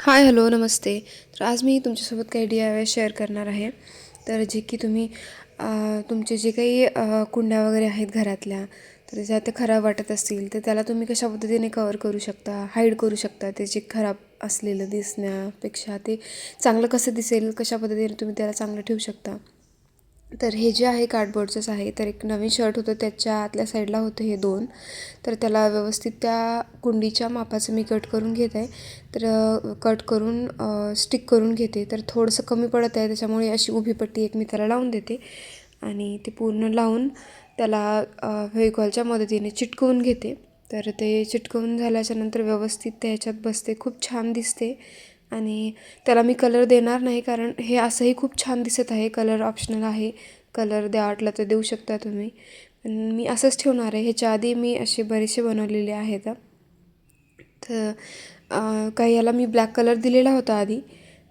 Hi hello नमस्ते. तर आज मी तुमच्यासोबत काही DIY शेअर करणार आहे. तर जे की तुम्ही तुमचे जे काही कुंड्या वगैरे आहेत घरातल्या, तर ज्या ते खराब वाटत असतील तर त्याला तुम्ही कशा पद्धतीने कवर करू शकता, हाईड करू शकता. ते जे खराब असलेलं दिसण्यापेक्षा ते चांगलं कसं दिसेल, कशा पद्धतीने तुम्ही त्याला चांगलं ठेवू शकता. तर हे जे आहे कार्डबोर्डचंच आहे. तर एक नवीन शर्ट होतं, त्याच्या आतल्या साईडला होतं हे 2. तर त्याला व्यवस्थित त्या कुंडीच्या मापाचं मी कट करून घेत आहे. तर कट करून स्टिक करून घेते. तर थोडंसं कमी पडत आहे, त्याच्यामुळे अशी उभी पट्टी एक मी त्याला लावून देते आणि ते पूर्ण लावून त्याला फेविकॉलच्या मदतीने चिटकवून घेते. तर ते चिटकवून झाल्याच्यानंतर व्यवस्थित ते ह्याच्यात बसते, खूप छान दिसते. आणि त्याला मी कलर देणार नाही, कारण हे असंही खूप छान दिसत आहे. कलर ऑप्शनल आहे, कलर द्या वाटलं तर देऊ शकता तुम्ही, पण मी असंच ठेवणार आहे. ह्याच्या आधी मी असे बरेचसे बनवलेले आहेत. तर काही याला मी ब्लॅक कलर दिलेला होता आधी.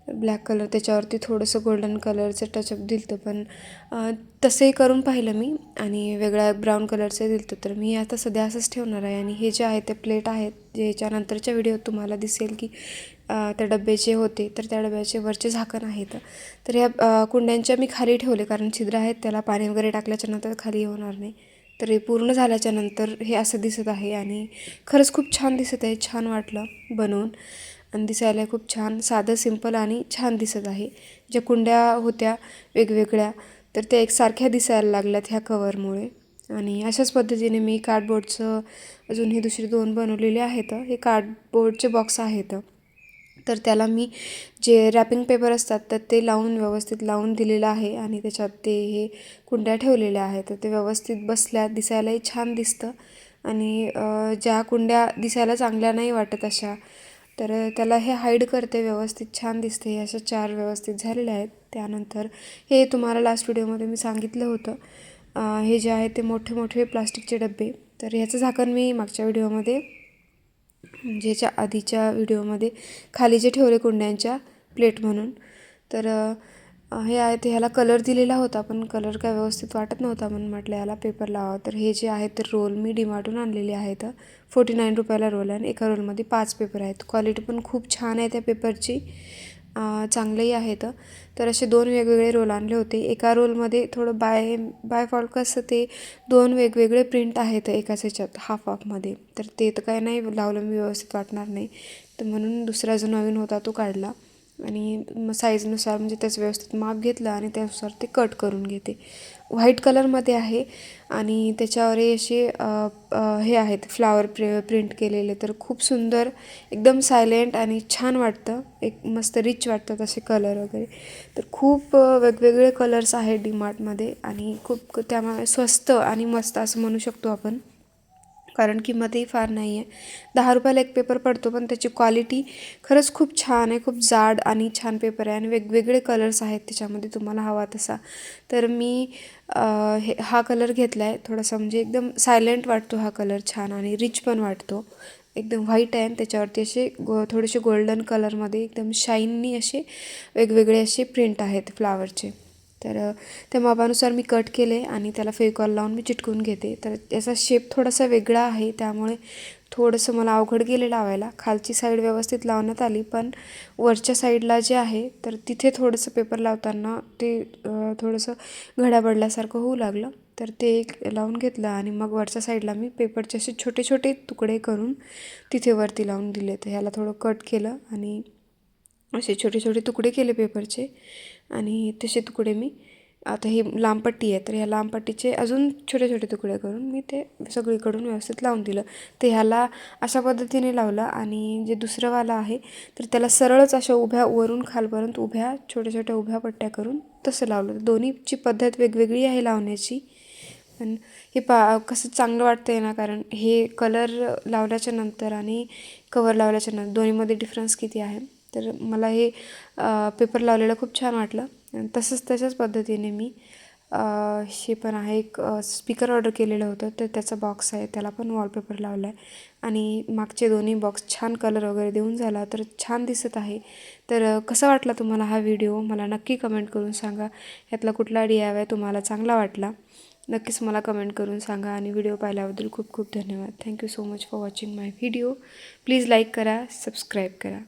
ब्लॅक कलर त्याच्यावरती थोडंसं गोल्डन कलरचं टचअप दिलं होतं, पण तसंही करून पाहिलं मी आणि वेगळ्या ब्राऊन कलरचं दिलं होतं. तर मी आता सध्या असंच ठेवणार आहे. आणि हे जे आहे ते प्लेट आहेत, जे याच्यानंतरच्या व्हिडिओत तुम्हाला दिसेल की त्या डब्याचे होते, तर त्या डब्याचे वरचे झाकण आहेत. तर ह्या कुंड्यांच्या मी खाली ठेवले, कारण छिद्र आहेत, त्याला पाणी वगैरे टाकल्याच्या नंतर खाली होणार नाही. तर हे पूर्ण झाल्याच्या नंतर हे असं दिसत आहे आणि खरंच खूप छान दिसत आहे. छान वाटलं बनवून आणि दिसायला खूप छान, साधं सिंपल आणि छान दिसत आहे. ज्या कुंड्या होत्या वेगवेगळ्या, तर त्या एकसारख्या दिसायला लागल्यात ह्या कवरमुळे. आणि अशाच पद्धतीने मी कार्डबोर्डचं अजून हे दुसरे 2 बनवलेले आहेत. हे कार्डबोर्डचे बॉक्स आहेत. तर त्याला मी जे रॅपिंग पेपर असतात तर ते लावून व्यवस्थित लावून दिलेलं आहे आणि त्याच्यात ते हे कुंड्या ठेवलेल्या आहेत. तर ते व्यवस्थित बसल्या, दिसायलाही छान दिसतं. आणि ज्या कुंड्या दिसायला चांगल्या नाही वाटत अशा, तर त्याला हे हाईड करते, व्यवस्थित छान दिसते. हे अशा 4 व्यवस्थित झालेल्या आहेत. त्यानंतर हे तुम्हाला लास्ट व्हिडिओमध्ये मी सांगितलं होतं, हे जे आहे ते मोठे मोठे प्लास्टिकचे डबे. तर ह्याचं झाकण मी मागच्या व्हिडिओमध्ये, म्हणजे ह्याच्या आधीच्या व्हिडिओमध्ये खाली जे ठेवले कुंड्यांच्या प्लेट म्हणून, तर हे आहे ते ह्याला कलर दिलेला होता, पण कलर काय व्यवस्थित वाटत नव्हता, म्हणून म्हटलं याला पेपर लावा. तर हे जे आहे ते रोल मी डीमार्टून आणलेले आहेत. 49 रुपयाला रोल आहे आणि एका रोलमध्ये 5 पेपर आहेत. क्वालिटी पण खूप छान आहे त्या पेपरची, चांगलेही आहेत. तर असे 2 वेगवेगळे रोल आणले होते. एका रोलमध्ये थोडं बाय फॉल्ट कसं ते 2 वेगवेगळे प्रिंट आहेत एकाच ह्याच्यात हाफमध्ये, तर ते तर काय नाही लावलं मी, व्यवस्थित वाटणार नाही. तर म्हणून दुसरा जो नवीन होता तो काढला आणि साईजनुसार, म्हणजे त्याचं व्यवस्थित माप घेतलं आणि त्यानुसार ते कट करून घेते. व्हाईट कलरमध्ये आहे आणि त्याच्यावर असे हे आहेत फ्लावर प्रिंट केलेले. तर खूप सुंदर, एकदम सायलेंट आणि छान वाटतं, एक मस्त रिच वाटतात असे कलर वगैरे. तर खूप वेगवेगळे कलर्स आहेत डीमार्टमध्ये आणि खूप त्यामुळे स्वस्त आणि मस्त असं म्हणू शकतो आपण, कारण किंमतही फार नाही आहे. 10 रुपयाला एक पेपर पडतो, पण त्याची क्वालिटी खरंच खूप छान आहे. खूप जाड आणि छान पेपर आहे आणि वेगवेगळे कलर्स आहेत त्याच्यामध्ये, तुम्हाला हवा तसा. तर मी हा कलर घेतला आहे थोडासा, म्हणजे एकदम सायलेंट वाटतो हा कलर, छान आणि रिच पण वाटतो. एकदम व्हाईट आहे आणि त्याच्यावरती असे थोडेसे गोल्डन कलरमध्ये एकदम शाईनी असे वेगवेगळे असे प्रिंट आहेत फ्लावरचे. तर त्या मापानुसार मी कट केले आणि त्याला फेविकॉल लावून मी चिटकवून घेते. तर याचा शेप थोडासा वेगळा आहे, त्यामुळे थोडंसं मला अवघड गेले लावायला. खालची साईड व्यवस्थित लावण्यात आली, पण वरच्या साईडला जे आहे तर तिथे थोडंसं पेपर लावताना ते थोडंसं घडाबडल्यासारखं होऊ लागलं. तर ते एक लावून घेतलं आणि मग वरच्या साईडला मी पेपरचे असे छोटे छोटे तुकडे करून तिथे वरती लावून दिले. तर ह्याला थोडं कट केलं आणि असे छोटे छोटे तुकडे केले पेपरचे आणि तसे तुकडे मी, आता ही लांब पट्टी आहे तर ह्या लांब पट्टीचे अजून छोटे छोटे तुकडे करून मी ते सगळीकडून व्यवस्थित लावून दिलं. तर ह्याला अशा पद्धतीने लावलं आणि जे दुसरंवालं आहे तर त्याला सरळच अशा उभ्या वरून खालपर्यंत उभ्या छोट्या छोट्या उभ्या पट्ट्या करून तसं लावलं. दोन्हीची पद्धत वेगवेगळी आहे लावण्याची, पण हे कसं चांगलं वाटतं आहे ना, कारण हे कलर लावल्याच्या नंतर आणि कवर लावल्याच्या नंतर दोन्हीमध्ये डिफरन्स किती आहे. तर मला हे पेपर लावलेलं खूप छान वाटलं. आणि तशाच पद्धतीने मी हे पण आहे, एक स्पीकर ऑर्डर केलेलं होतं, तर त्याचा बॉक्स आहे, त्याला पण वॉलपेपर लावला आहे आणि मागचे दोन्ही बॉक्स छान कलर वगैरे देऊन झाला, तर छान दिसत आहे. तर कसा वाटला तुम्हाला हा व्हिडिओ, मला नक्की कमेंट करून सांगा. ह्यातला कुठला DIY तुम्हाला चांगला वाटला, नक्कीच मला कमेंट करून सांगा. आणि व्हिडिओ पाहिल्याबद्दल खूप खूप धन्यवाद. Thank you so much for watching my video. Please like करा, सबस्क्राईब करा.